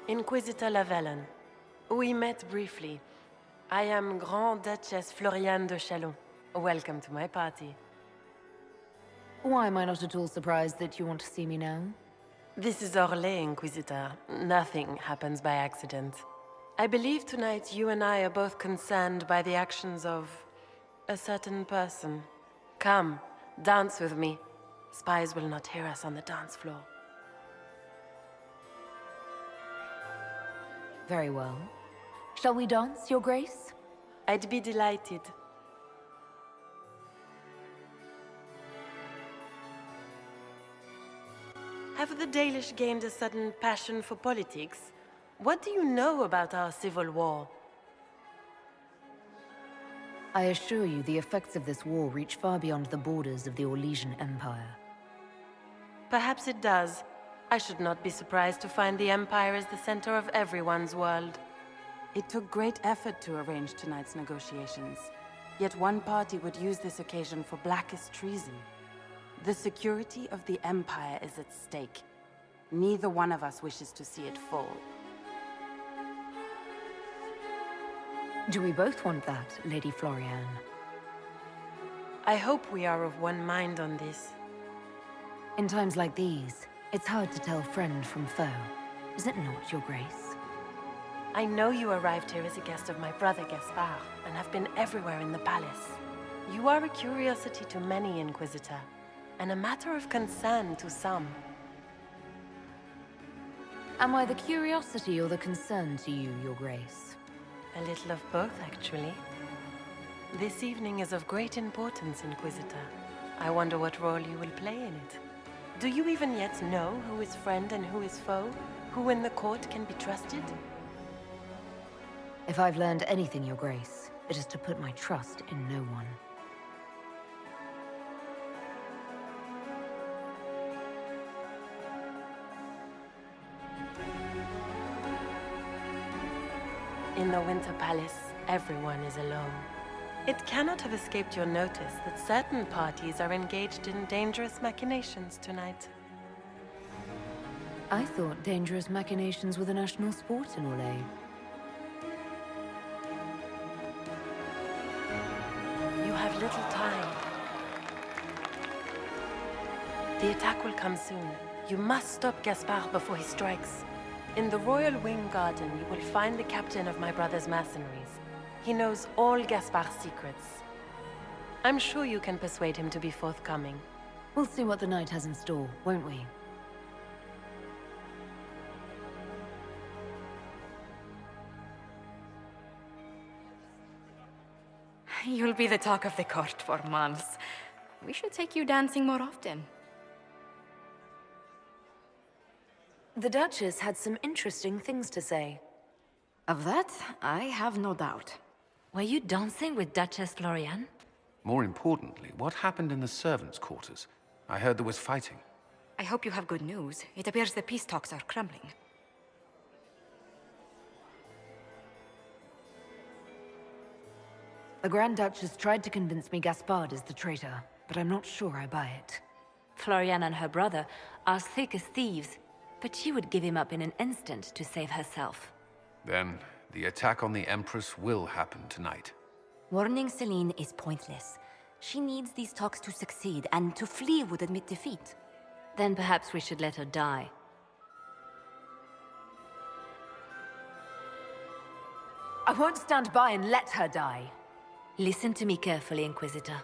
Inquisitor Lavellen. We met briefly. I am Grand Duchess Floriane de Chalon. Welcome to my party. Why am I not at all surprised that you want to see me now? This is Orlais, Inquisitor. Nothing happens by accident. I believe tonight you and I are both concerned by the actions of a certain person. Come, dance with me. Spies will not hear us on the dance floor. Very well. Shall we dance, Your Grace? I'd be delighted. Have the Dalish gained a sudden passion for politics? What do you know about our civil war? I assure you the effects of this war reach far beyond the borders of the Orlesian Empire. Perhaps it does. I should not be surprised to find the Empire is the center of everyone's world. It took great effort to arrange tonight's negotiations. Yet one party would use this occasion for blackest treason. The security of the Empire is at stake. Neither one of us wishes to see it fall. Do we both want that, Lady Floriane? I hope we are of one mind on this. In times like these, it's hard to tell friend from foe. Is it not, Your Grace? I know you arrived here as a guest of my brother Gaspard, and have been everywhere in the palace. You are a curiosity to many, Inquisitor, and a matter of concern to some. Am I the curiosity or the concern to you, Your Grace? A little of both, actually. This evening is of great importance, Inquisitor. I wonder what role you will play in it. Do you even yet know who is friend and who is foe? Who in the court can be trusted? If I've learned anything, Your Grace, it is to put my trust in no one. In the Winter Palace, everyone is alone. It cannot have escaped your notice that certain parties are engaged in dangerous machinations tonight. I thought dangerous machinations were the national sport in Orlais. You have little time. The attack will come soon. You must stop Gaspard before he strikes. In the Royal Wing Garden, you will find the captain of my brother's mercenaries. He knows all Gaspard's secrets. I'm sure you can persuade him to be forthcoming. We'll see what the night has in store, won't we? You'll be the talk of the court for months. We should take you dancing more often. The Duchess had some interesting things to say. Of that, I have no doubt. Were you dancing with Duchess Floriane? More importantly, what happened in the servants' quarters? I heard there was fighting. I hope you have good news. It appears the peace talks are crumbling. The Grand Duchess tried to convince me Gaspard is the traitor, but I'm not sure I buy it. Floriane and her brother are thick as thieves, but she would give him up in an instant to save herself. Then, the attack on the Empress will happen tonight. Warning Celine is pointless. She needs these talks to succeed, and to flee would admit defeat. Then perhaps we should let her die. I won't stand by and let her die. Listen to me carefully, Inquisitor.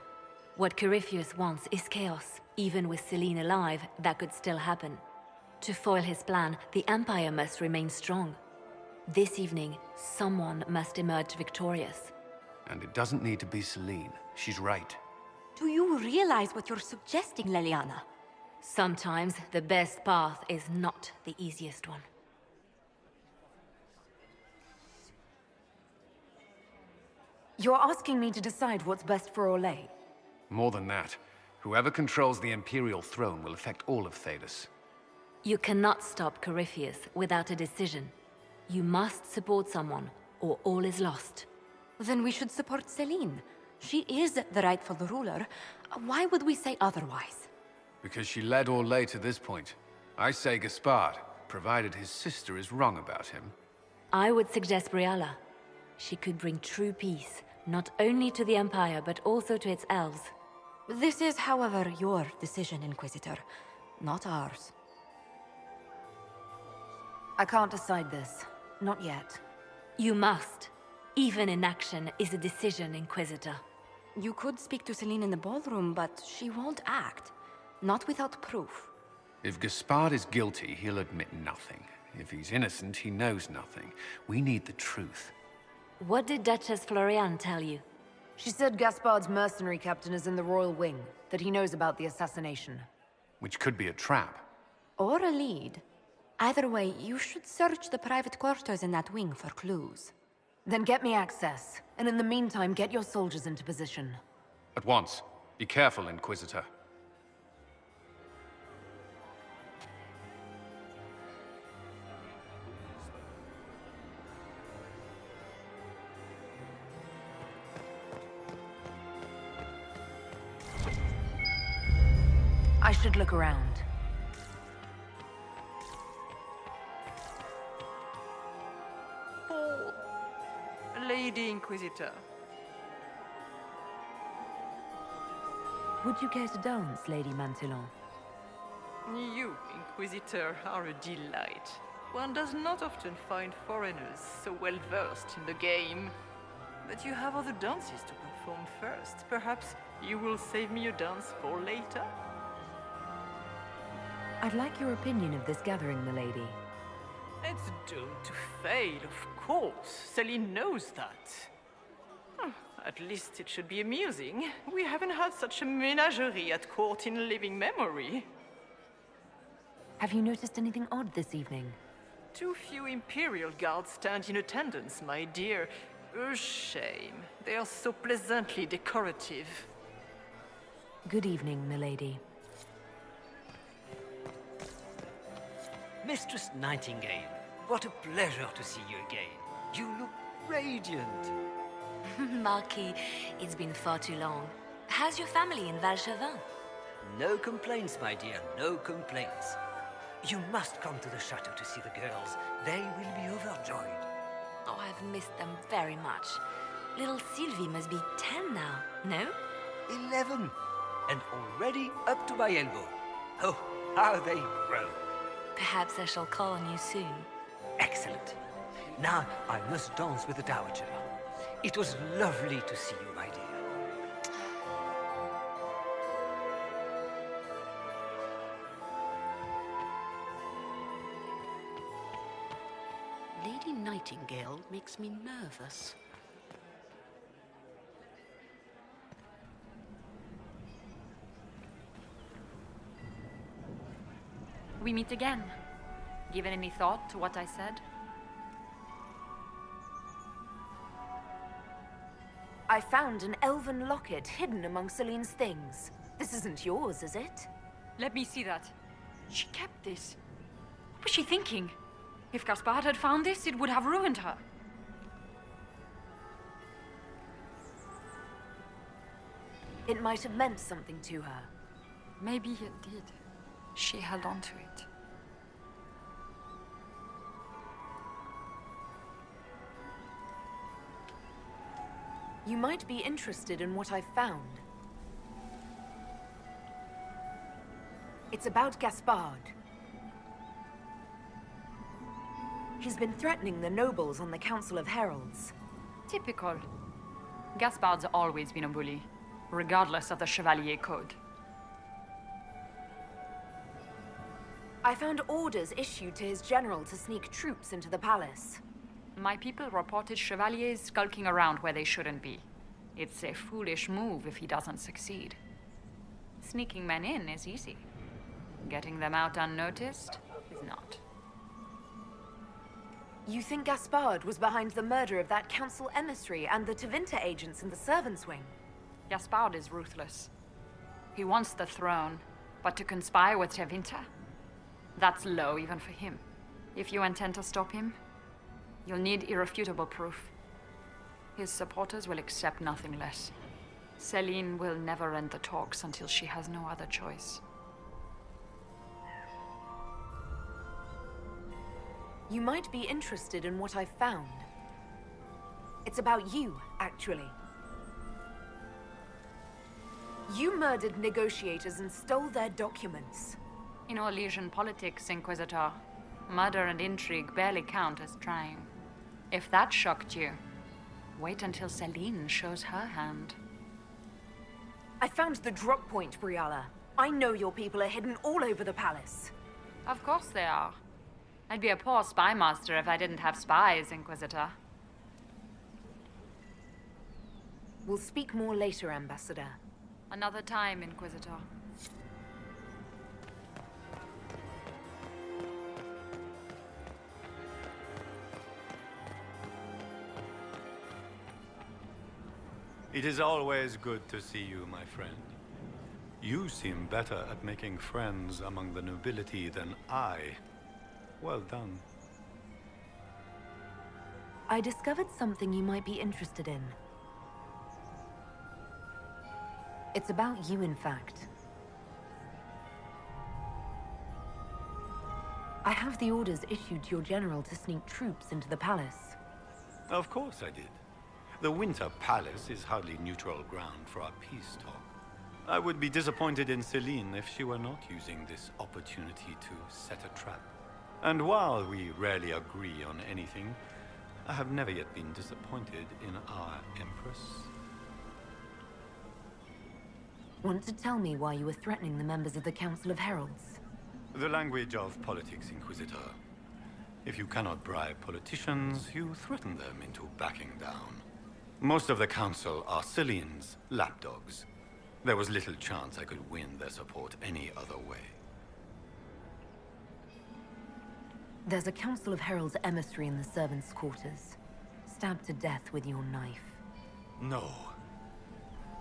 What Corypheus wants is chaos. Even with Celine alive, that could still happen. To foil his plan, the Empire must remain strong. This evening, someone must emerge victorious. And it doesn't need to be Celine. She's right. Do you realize what you're suggesting, Leliana? Sometimes the best path is not the easiest one. You're asking me to decide what's best for Orlais? More than that, whoever controls the Imperial throne will affect all of Thedas. You cannot stop Corypheus without a decision. You must support someone, or all is lost. Then we should support Celine. She is the rightful ruler. Why would we say otherwise? Because she led Orlais to this point. I say Gaspard. provided his sister is wrong about him. I would suggest Briala. She could bring true peace, not only to the Empire, but also to its elves. This is, however, your decision, Inquisitor, not ours. I can't decide this. Not yet. You must. Even inaction is a decision, Inquisitor. You could speak to Celine in the ballroom, but she won't act. Not without proof. If Gaspard is guilty, he'll admit nothing. If he's innocent, he knows nothing. We need the truth. What did Duchess Floriane tell you? She said Gaspard's mercenary captain is in the royal wing, that he knows about the assassination. Which could be a trap. Or a lead. Either way, you should search the private quarters in that wing for clues. Then get me access, and in the meantime, get your soldiers into position. At once. Be careful, Inquisitor. I should look around. Oh, Lady Inquisitor. Would you care to dance, Lady Mantillon? You, Inquisitor, are a delight. One does not often find foreigners so well versed in the game. But you have other dances to perform first. Perhaps you will save me a dance for later? I'd like your opinion of this gathering, milady. It's doomed to fail, of course. Celine knows that. At least it should be amusing. We haven't had such a menagerie at court in living memory. Have you noticed anything odd this evening? Too few Imperial guards stand in attendance, my dear. A shame. They are so pleasantly decorative. Good evening, milady. Mistress Nightingale, what a pleasure to see you again. You look radiant. Marquis, it's been far too long. How's your family in Valchevin? No complaints, my dear, no complaints. You must come to the chateau to see the girls. They will be overjoyed. Oh, I've missed them very much. Little Sylvie must be 10 now, no? 11, and already up to my elbow. Oh, how they grow. Perhaps I shall call on you soon. Excellent. Now I must dance with the Dowager. It was lovely to see you, my dear. Lady Nightingale makes me nervous. We meet again. Given any thought to what I said? I found an elven locket hidden among Celine's things. This isn't yours, is it? Let me see that. She kept this. What was she thinking? If Gaspard had found this, it would have ruined her. It might have meant something to her. Maybe it did. She held on to it. You might be interested in what I've found. It's about Gaspard. He's been threatening the nobles on the Council of Heralds. Typical. Gaspard's always been a bully, regardless of the Chevalier Code. I found orders issued to his general to sneak troops into the palace. My people reported Chevaliers skulking around where they shouldn't be. It's a foolish move if he doesn't succeed. Sneaking men in is easy. Getting them out unnoticed is not. You think Gaspard was behind the murder of that council emissary and the Tevinter agents in the servants' wing? Gaspard is ruthless. He wants the throne, but to conspire with Tevinter? That's low even for him. If you intend to stop him, you'll need irrefutable proof. His supporters will accept nothing less. Celine will never end the talks until she has no other choice. You might be interested in what I've found. It's about you, actually. You murdered negotiators and stole their documents. In Orlesian politics, Inquisitor, murder and intrigue barely count as trying. If that shocked you, wait until Celine shows her hand. I found the drop point, Briala. I know your people are hidden all over the palace. Of course they are. I'd be a poor spy master if I didn't have spies, Inquisitor. We'll speak more later, Ambassador. Another time, Inquisitor. It is always good to see you, my friend. You seem better at making friends among the nobility than I. Well done. I discovered something you might be interested in. It's about you, in fact. I have the orders issued to your general to sneak troops into the palace. Of course I did. The Winter Palace is hardly neutral ground for our peace talk. I would be disappointed in Celine if she were not using this opportunity to set a trap. And while we rarely agree on anything, I have never yet been disappointed in our Empress. Want to tell me why you were threatening the members of the Council of Heralds? The language of politics, Inquisitor. If you cannot bribe politicians, you threaten them into backing down. Most of the Council are Celine's lapdogs. There was little chance I could win their support any other way. There's a Council of Heralds emissary in the servants' quarters. Stabbed to death with your knife. No.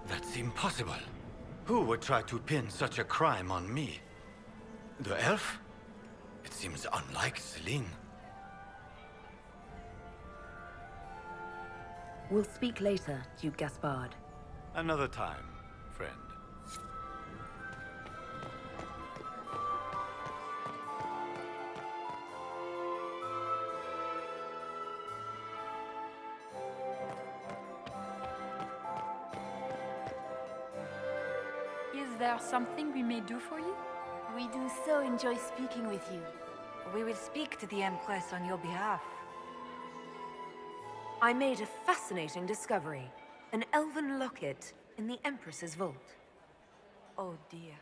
That's impossible. Who would try to pin such a crime on me? The elf? It seems unlike Celine. We'll speak later, Duke Gaspard. Another time, friend. Is there something we may do for you? We do so enjoy speaking with you. We will speak to the Empress on your behalf. I made a fascinating discovery. An elven locket in the Empress's vault. Oh dear.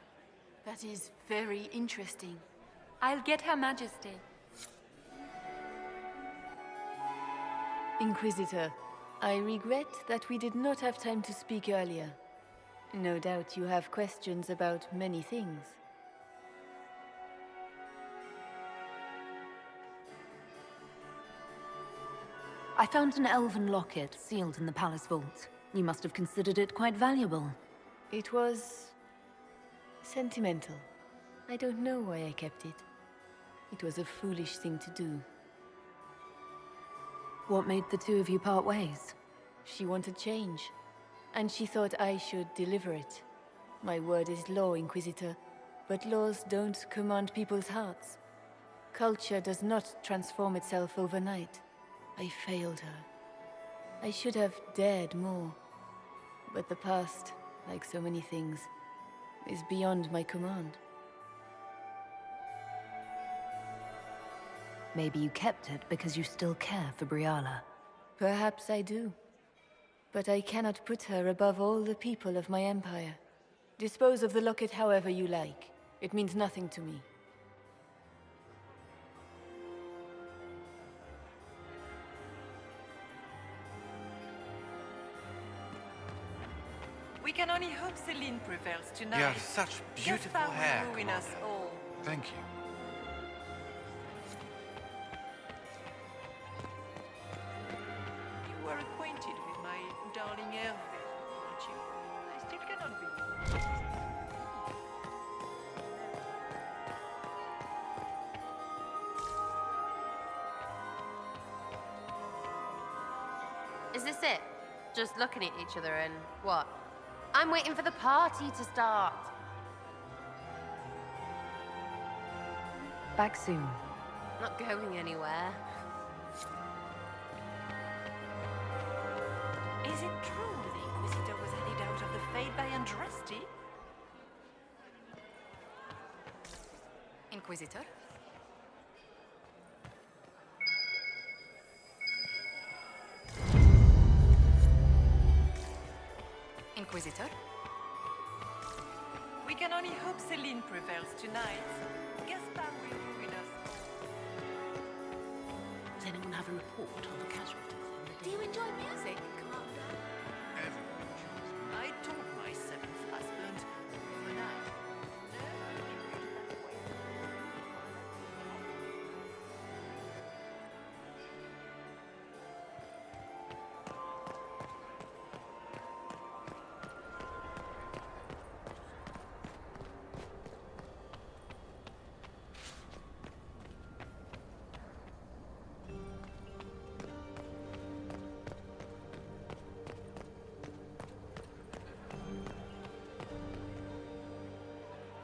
That is very interesting. I'll get Her Majesty. Inquisitor, I regret that we did not have time to speak earlier. No doubt you have questions about many things. I found an elven locket sealed in the palace vault. You must have considered it quite valuable. It was sentimental. I don't know why I kept it. It was a foolish thing to do. What made the two of you part ways? She wanted change, and she thought I should deliver it. My word is law, Inquisitor, but laws don't command people's hearts. Culture does not transform itself overnight. I failed her. I should have dared more. But the past, like so many things, is beyond my command. Maybe you kept it because you still care for Briala. Perhaps I do. But I cannot put her above all the people of my empire. Dispose of the locket however you like. It means nothing to me. We can only hope Celine prevails tonight. You have such beautiful Gaspard hair, will ruin us Commander. all. Thank you. You were acquainted with my darling Hervé, weren't you? I still cannot believe it. Is this it? Just looking at each other and what? I'm waiting for the party to start. Back soon. Not going anywhere. Is it true the Inquisitor was headed out of the Fade by Andraste? Inquisitor? Inquisitor? We can only hope Celine prevails tonight. Gaspard will ruin us. Does anyone have a report on the casualties in the Do you enjoy music, Commander? I told my seventh husband overnight.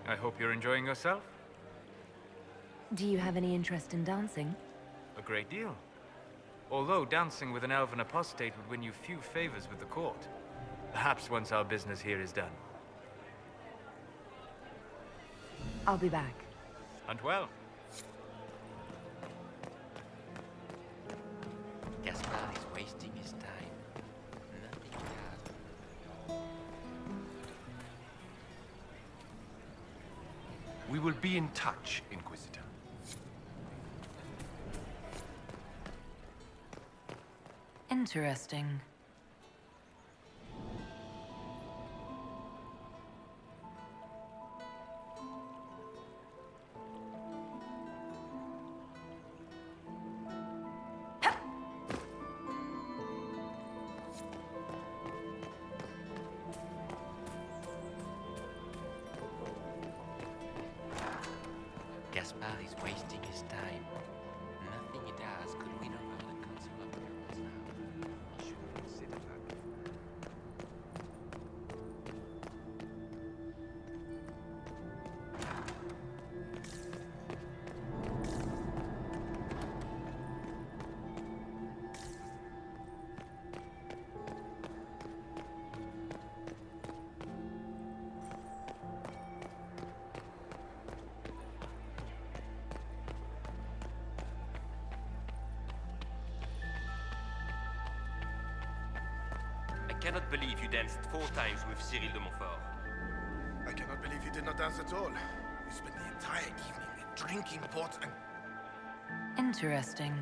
I hope you're enjoying yourself. Do you have any interest in dancing? A great deal. Although dancing with an elven apostate would win you few favors with the court. Perhaps once our business here is done. I'll be back. Hunt well. Gaspard is wasting his time. Nothing does. We will be in touch, Inquisitor. Interesting. Gaspard is wasting his time. Nothing he does could win over the Council of Girls now. He should consider that. I cannot believe you danced 4 times with Cyril de Montfort. I cannot believe you did not dance at all. You spent the entire evening drinking port and... Interesting.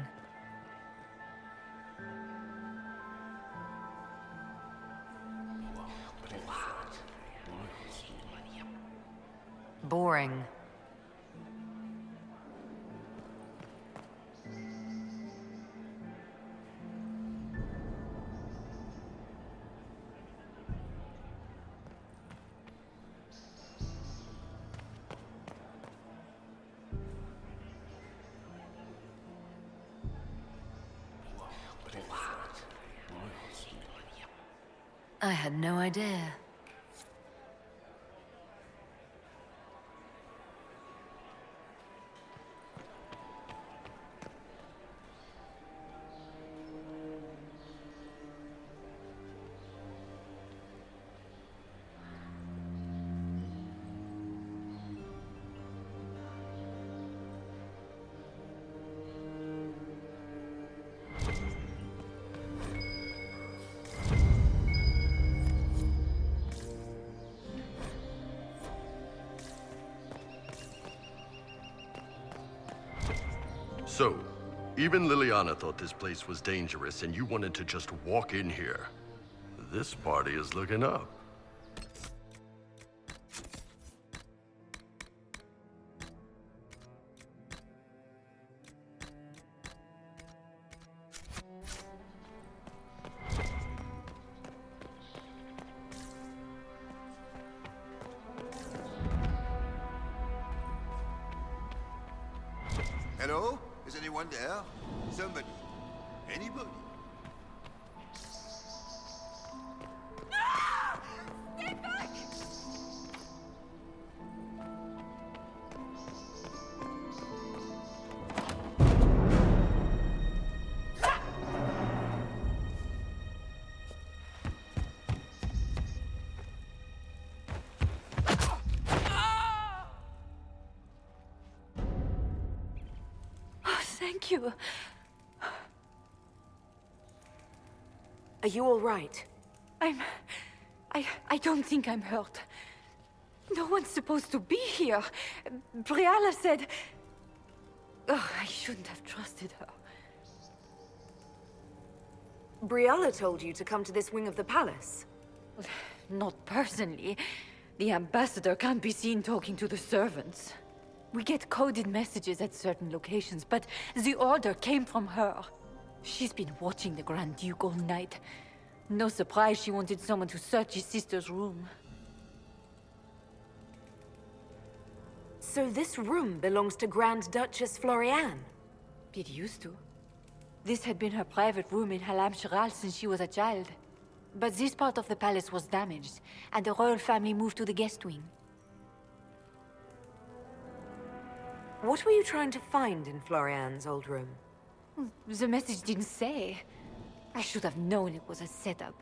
Boring. I had no idea. So, even Liliana thought this place was dangerous and you wanted to just walk in here. This party is looking up. Hello? Is anyone there? Somebody? Anybody? Stay back! Thank you. Are you all right? I don't think I'm hurt. No one's supposed to be here. Briala said... Oh, I shouldn't have trusted her. Briala told you to come to this wing of the palace? Not personally. The ambassador can't be seen talking to the servants. We get coded messages at certain locations, but the order came from her. She's been watching the Grand Duke all night. No surprise she wanted someone to search his sister's room. So this room belongs to Grand Duchess Floriane? It used to. This had been her private room in Halam Shiral since she was a child. But this part of the palace was damaged, and the royal family moved to the guest wing. What were you trying to find in Floriane's old room? The message didn't say. I should have known it was a setup.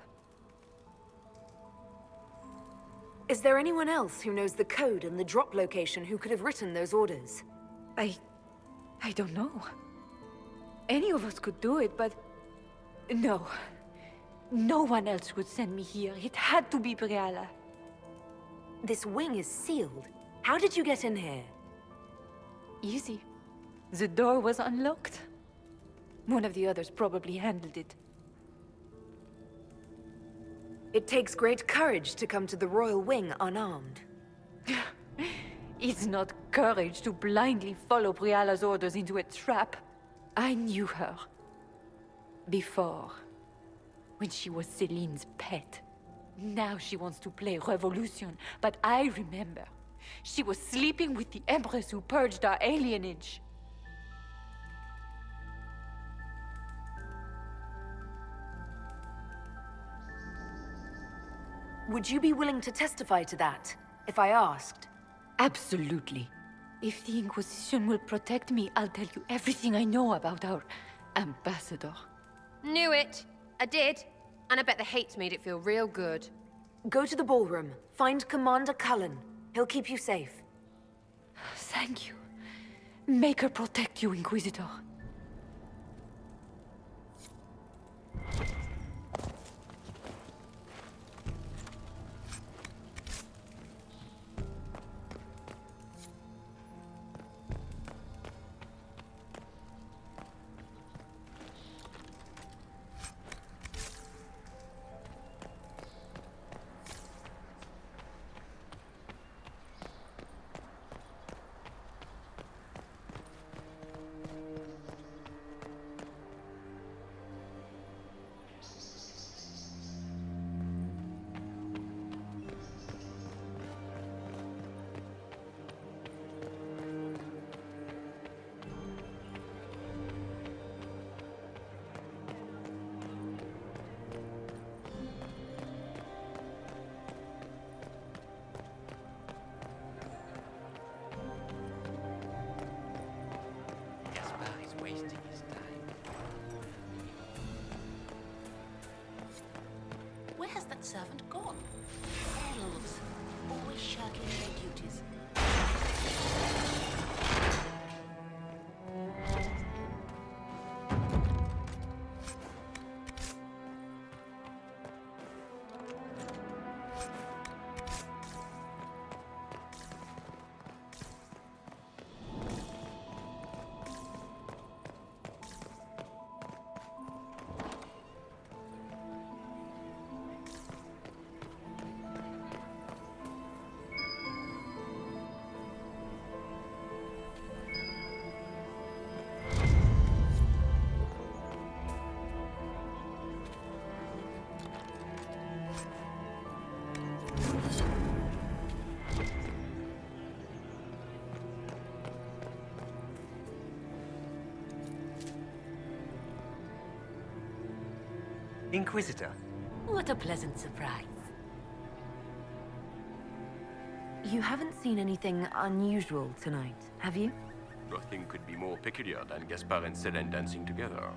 Is there anyone else who knows the code and the drop location who could have written those orders? I don't know. Any of us could do it, but... No. No one else would send me here. It had to be Briala. This wing is sealed. How did you get in here? Easy. The door was unlocked. One of the others probably handled it. It takes great courage to come to the royal wing unarmed. It's not courage to blindly follow Briala's orders into a trap. I knew her. Before. When she was Celine's pet. Now she wants to play revolution, but I remember. She was sleeping with the Empress who purged our alienage. Would you be willing to testify to that, if I asked? Absolutely. If the Inquisition will protect me, I'll tell you everything I know about our ambassador. Knew it. I did. And I bet the hates made it feel real good. Go to the ballroom. Find Commander Cullen. He'll keep you safe. Thank you. Make her protect you, Inquisitor. Where has that servant gone? Elves, always shirking their duties. Inquisitor. What a pleasant surprise. You haven't seen anything unusual tonight, have you? Nothing could be more peculiar than Gaspard and Selene dancing together.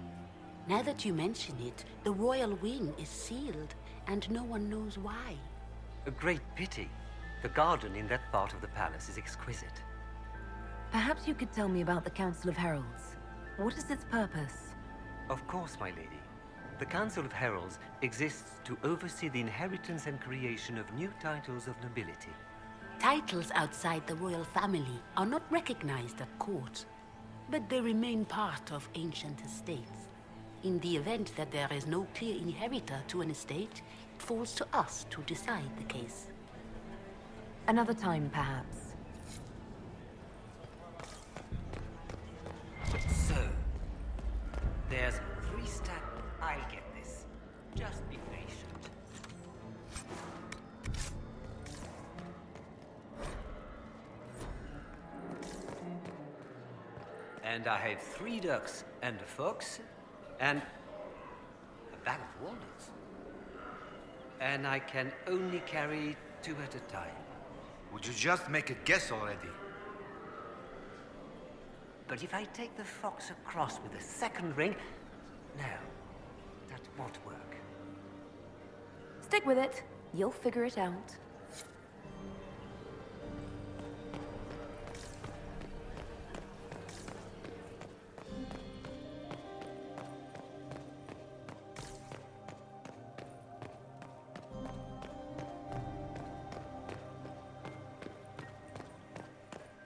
Now that you mention it, the royal wing is sealed, and no one knows why. A great pity. The garden in that part of the palace is exquisite. Perhaps you could tell me about the Council of Heralds. What is its purpose? Of course, my lady. The Council of Heralds exists to oversee the inheritance and creation of new titles of nobility. Titles outside the royal family are not recognized at court, but they remain part of ancient estates. In the event that there is no clear inheritor to an estate, it falls to us to decide the case. Another time, perhaps. So, there's 3 stacks. I'll get this. Just be patient. And I have 3 ducks and a fox, and a bag of walnuts. And I can only carry 2 at a time. Would you just make a guess already? But if I take the fox across with a 2nd ring, no, that won't work. Stick with it. You'll figure it out.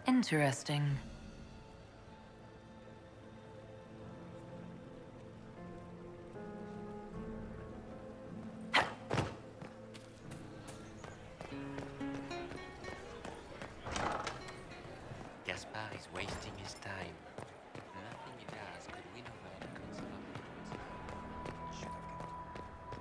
Interesting. Gaspard is wasting his time. Nothing he does could win over the Council of Heralds. Should have kept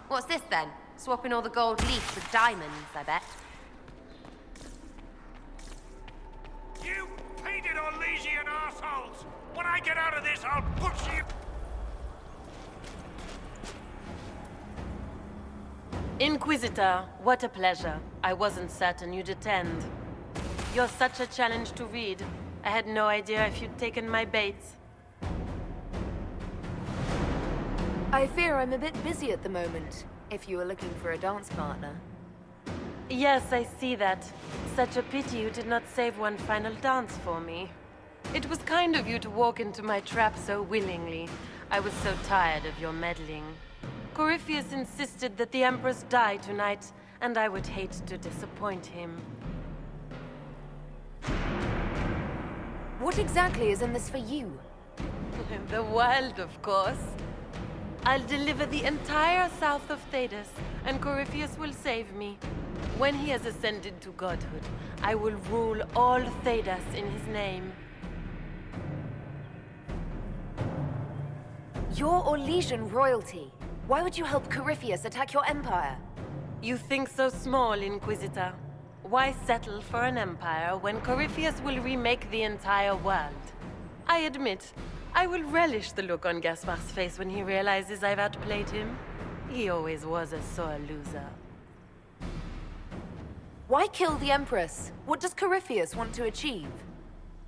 What's this then? Swapping all the gold leaf with diamonds, I bet. You painted Orlesian assholes! When I get out of this, I'll butcher you! Inquisitor, what a pleasure. I wasn't certain you'd attend. You're such a challenge to read. I had no idea if you'd taken my bait. I fear I'm a bit busy at the moment, if you were looking for a dance partner. Yes, I see that. Such a pity you did not save one final dance for me. It was kind of you to walk into my trap so willingly. I was so tired of your meddling. Corypheus insisted that the Empress die tonight, and I would hate to disappoint him. What exactly is in this for you? The world, of course. I'll deliver the entire south of Thedas, and Corypheus will save me. When he has ascended to godhood, I will rule all Thedas in his name. You're Orlesian royalty. Why would you help Corypheus attack your empire? You think so small, Inquisitor. Why settle for an empire when Corypheus will remake the entire world? I admit, I will relish the look on Gaspard's face when he realizes I've outplayed him. He always was a sore loser. Why kill the Empress? What does Corypheus want to achieve?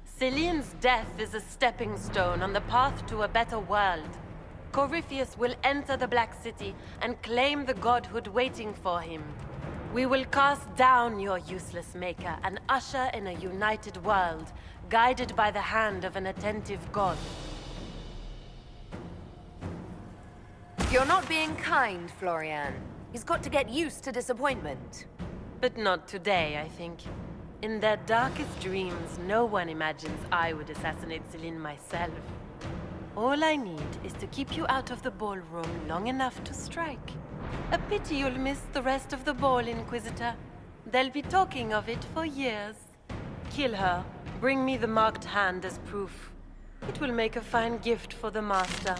Celine's death is a stepping stone on the path to a better world. Corypheus will enter the Black City and claim the godhood waiting for him. We will cast down your useless maker and usher in a united world, guided by the hand of an attentive god. You're not being kind, Florian. He's got to get used to disappointment. But not today, I think. In their darkest dreams, no one imagines I would assassinate Celine myself. All I need is to keep you out of the ballroom long enough to strike. A pity you'll miss the rest of the ball, Inquisitor. They'll be talking of it for years. Kill her. Bring me the marked hand as proof. It will make a fine gift for the Master.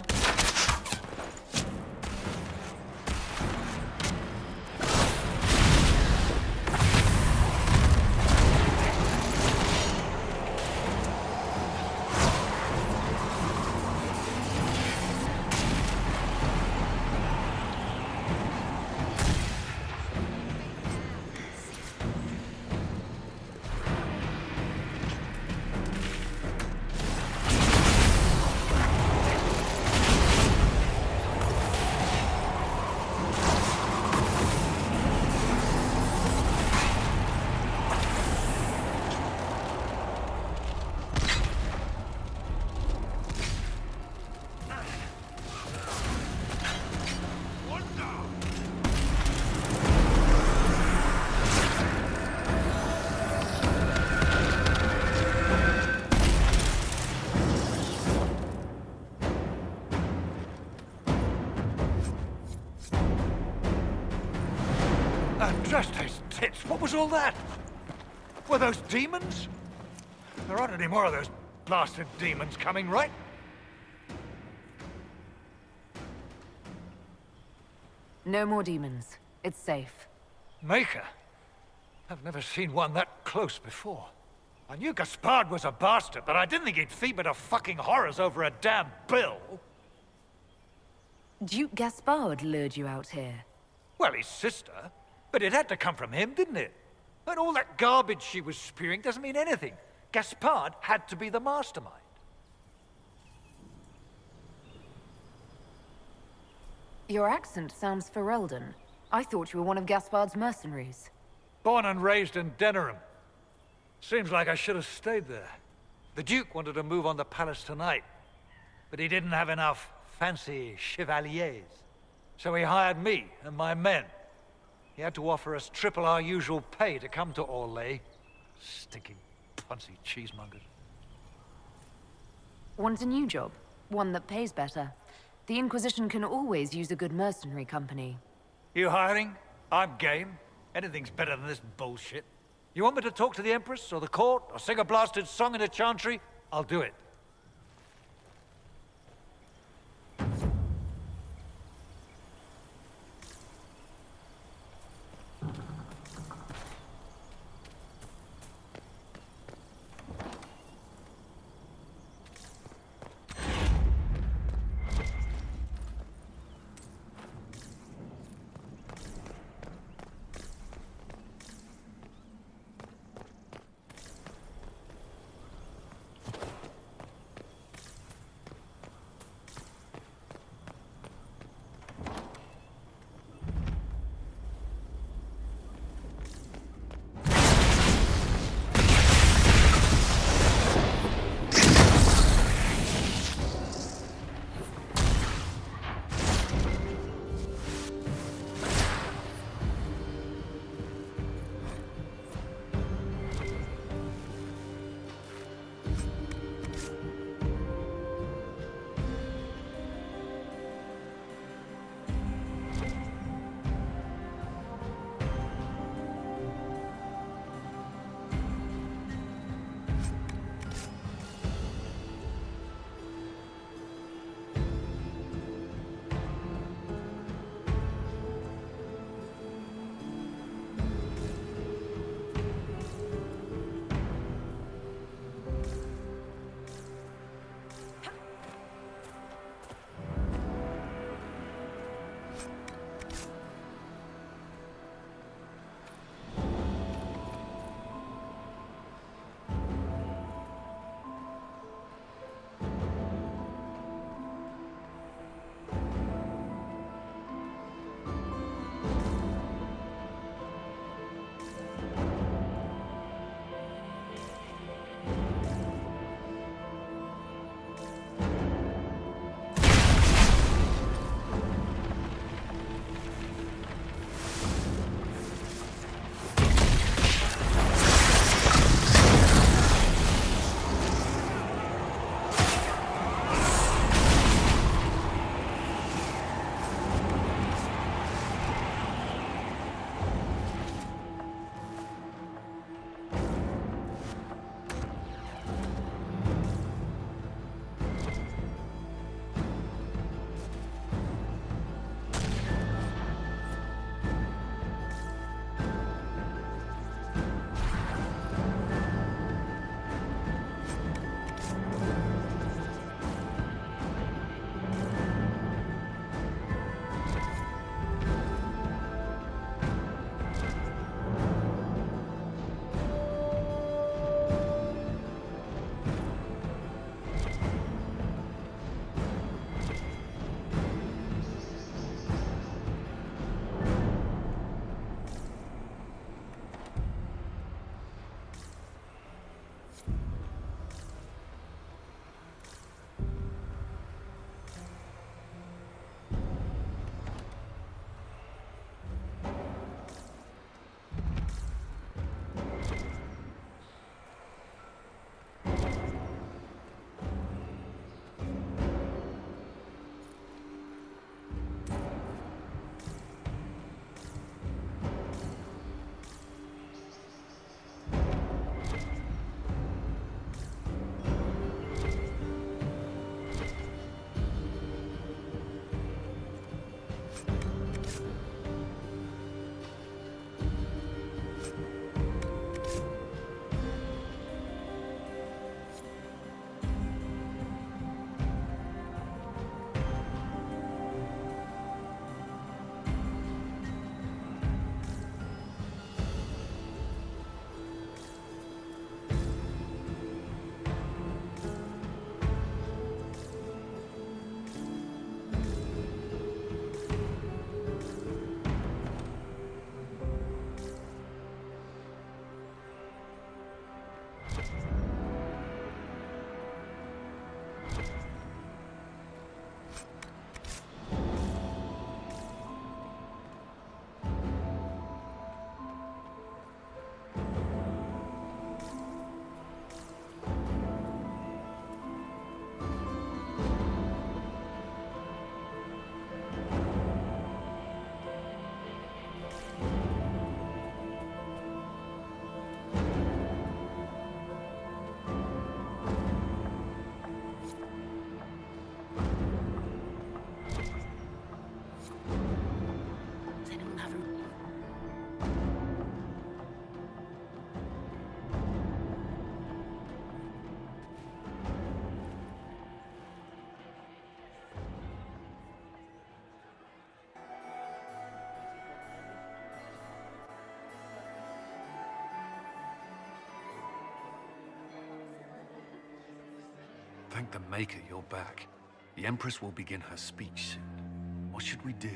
Just his tits. What was all that? Were those demons? There aren't any more of those blasted demons coming, right? No more demons. It's safe. Maker? I've never seen one that close before. I knew Gaspard was a bastard, but I didn't think he'd feed me to fucking horrors over a damn bill. Duke Gaspard lured you out here. Well, his sister. But it had to come from him, didn't it? And all that garbage she was spewing doesn't mean anything. Gaspard had to be the mastermind. Your accent sounds Ferelden. I thought you were one of Gaspard's mercenaries. Born and raised in Denerim. Seems like I should have stayed there. The Duke wanted to move on the palace tonight, but he didn't have enough fancy chevaliers. So he hired me and my men. He had to offer us triple our usual pay to come to Orlais. Stinking, punsy cheesemongers. Want a new job? One that pays better. The Inquisition can always use a good mercenary company. You hiring? I'm game. Anything's better than this bullshit. You want me to talk to the Empress, or the court, or sing a blasted song in a chantry? I'll do it. Thank the Maker you're back. The Empress will begin her speech soon. What should we do?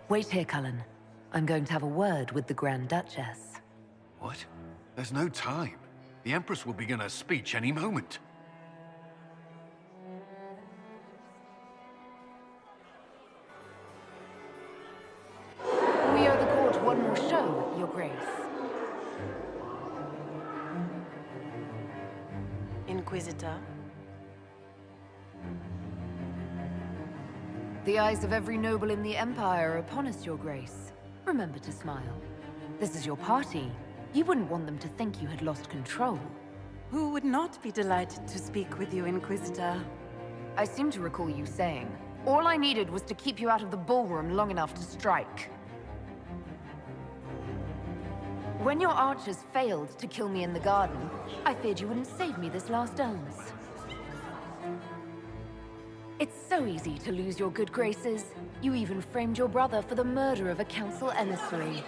Wait here, Cullen. I'm going to have a word with the Grand Duchess. What? There's no time. The Empress will begin her speech any moment. We owe the court one more show, Your Grace. Inquisitor. The eyes of every noble in the Empire are upon us, Your Grace. Remember to smile. This is your party. You wouldn't want them to think you had lost control. Who would not be delighted to speak with you, Inquisitor? I seem to recall you saying, all I needed was to keep you out of the ballroom long enough to strike. When your archers failed to kill me in the garden, I feared you wouldn't save me this last dance. It's so easy to lose your good graces. You even framed your brother for the murder of a council emissary.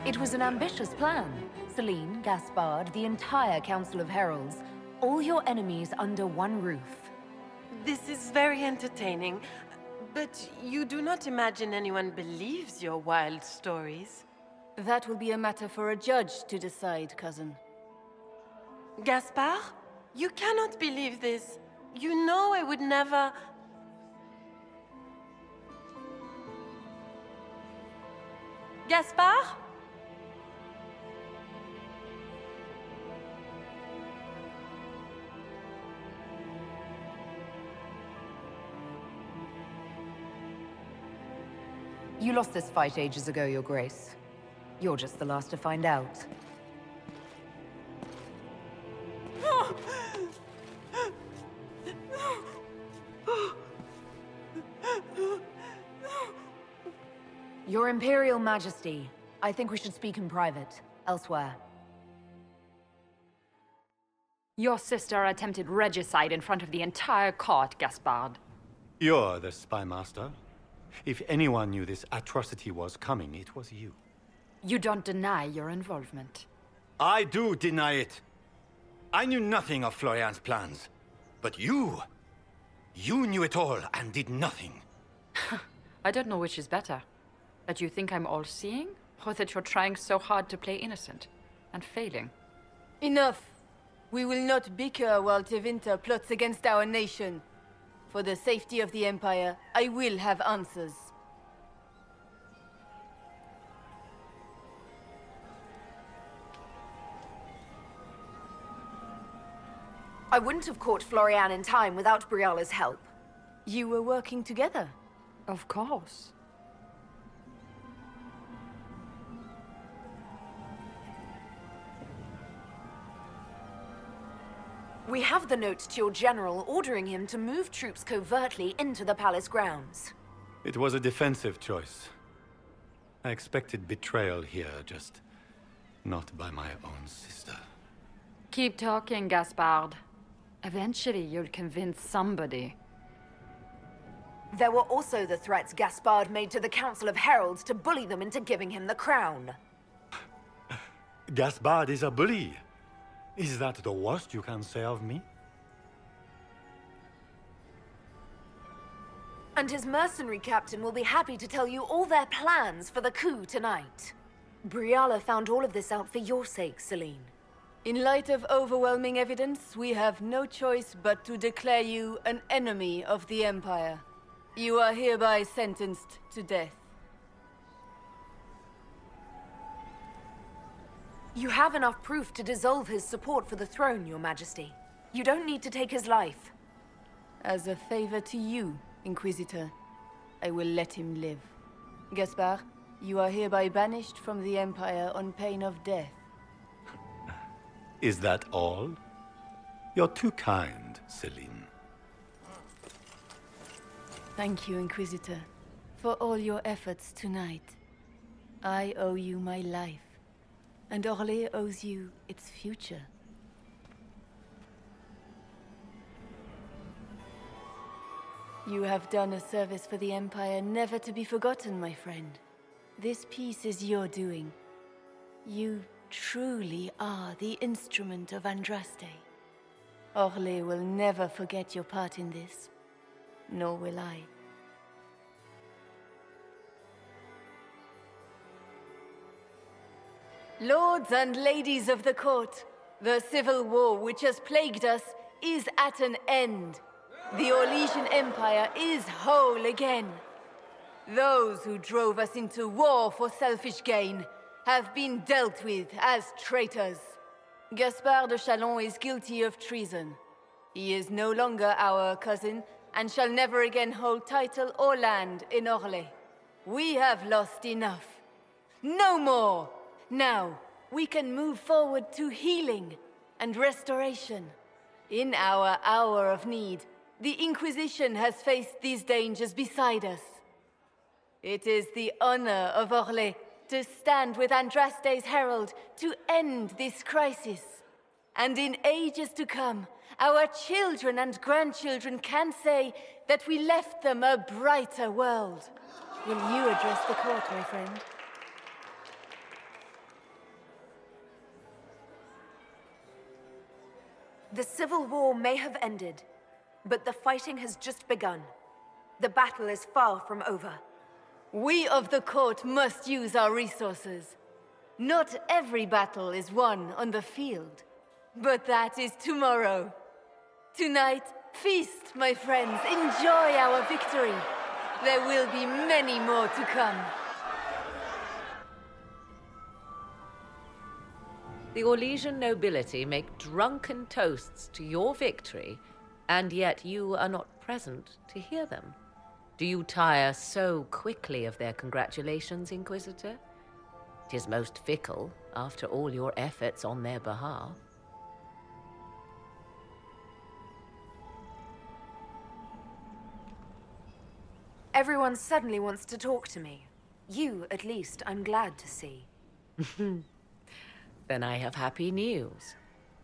It was an ambitious plan. Celine, Gaspard, the entire Council of Heralds, all your enemies under one roof. This is very entertaining, but you do not imagine anyone believes your wild stories? That will be a matter for a judge to decide, cousin. Gaspard? You cannot believe this. You know I would never... Gaspard? You lost this fight ages ago, Your Grace. You're just the last to find out. Your Imperial Majesty, I think we should speak in private, elsewhere. Your sister attempted regicide in front of the entire court, Gaspard. You're the spy master. If anyone knew this atrocity was coming, it was you. You don't deny your involvement. I do deny it. I knew nothing of Florian's plans. But you knew it all and did nothing. I don't know which is better. That you think I'm all-seeing, or that you're trying so hard to play innocent and failing? Enough! We will not bicker while Tevinter plots against our nation. For the safety of the Empire, I will have answers. I wouldn't have caught Florian in time without Briala's help. You were working together? Of course. We have the note to your general ordering him to move troops covertly into the palace grounds. It was a defensive choice. I expected betrayal here, just not by my own sister. Keep talking, Gaspard. Eventually, you'll convince somebody. There were also the threats Gaspard made to the Council of Heralds to bully them into giving him the crown. Gaspard is a bully. Is that the worst you can say of me? And his mercenary captain will be happy to tell you all their plans for the coup tonight. Briala found all of this out for your sake, Celine. In light of overwhelming evidence, we have no choice but to declare you an enemy of the Empire. You are hereby sentenced to death. You have enough proof to dissolve his support for the throne, Your Majesty. You don't need to take his life. As a favor to you, Inquisitor, I will let him live. Gaspard, you are hereby banished from the Empire on pain of death. Is that all? You're too kind, Celine. Thank you, Inquisitor, for all your efforts tonight. I owe you my life, and Orlais owes you its future. You have done a service for the Empire never to be forgotten, my friend. This piece is your doing. You truly are the instrument of Andraste. Orlais will never forget your part in this, nor will I. Lords and ladies of the court, the civil war which has plagued us is at an end. The Orlesian Empire is whole again. Those who drove us into war for selfish gain have been dealt with as traitors. Gaspard de Chalon is guilty of treason. He is no longer our cousin and shall never again hold title or land in Orlais. We have lost enough. No more! Now, we can move forward to healing and restoration. In our hour of need, the Inquisition has faced these dangers beside us. It is the honor of Orlais to stand with Andraste's herald to end this crisis. And in ages to come, our children and grandchildren can say that we left them a brighter world. Will you address the court, my friend? The civil war may have ended, but the fighting has just begun. The battle is far from over. We of the court must use our resources. Not every battle is won on the field, but that is tomorrow. Tonight, feast, my friends. Enjoy our victory. There will be many more to come. The Orlesian nobility make drunken toasts to your victory, and yet you are not present to hear them. Do you tire so quickly of their congratulations, Inquisitor? 'Tis most fickle, after all your efforts on their behalf. Everyone suddenly wants to talk to me. You, at least, I'm glad to see. Then I have happy news,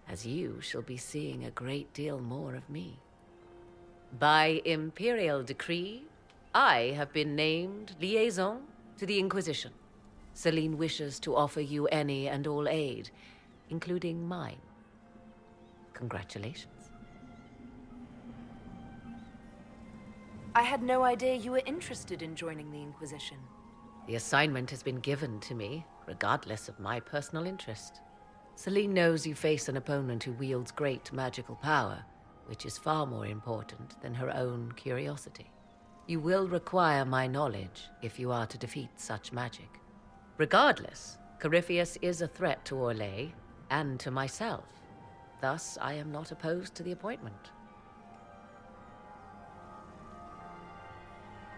as you shall be seeing a great deal more of me. By imperial decree, I have been named liaison to the Inquisition. Celine wishes to offer you any and all aid, including mine. Congratulations. I had no idea you were interested in joining the Inquisition. The assignment has been given to me, regardless of my personal interest. Celine knows you face an opponent who wields great magical power, which is far more important than her own curiosity. You will require my knowledge if you are to defeat such magic. Regardless, Corypheus is a threat to Orlais and to myself. Thus, I am not opposed to the appointment.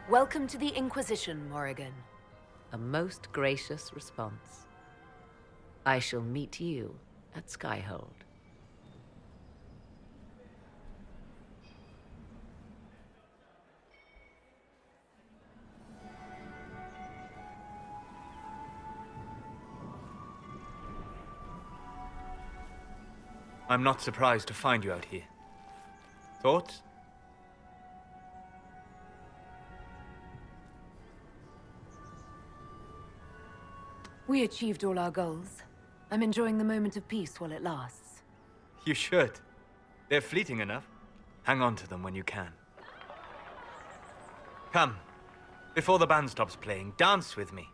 Welcome to the Inquisition, Morrigan. A most gracious response. I shall meet you at Skyhold. I'm not surprised to find you out here. Thoughts? We achieved all our goals. I'm enjoying the moment of peace while it lasts. You should. They're fleeting enough. Hang on to them when you can. Come. Before the band stops playing, dance with me.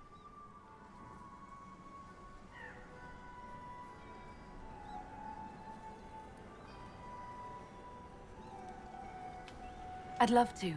I'd love to.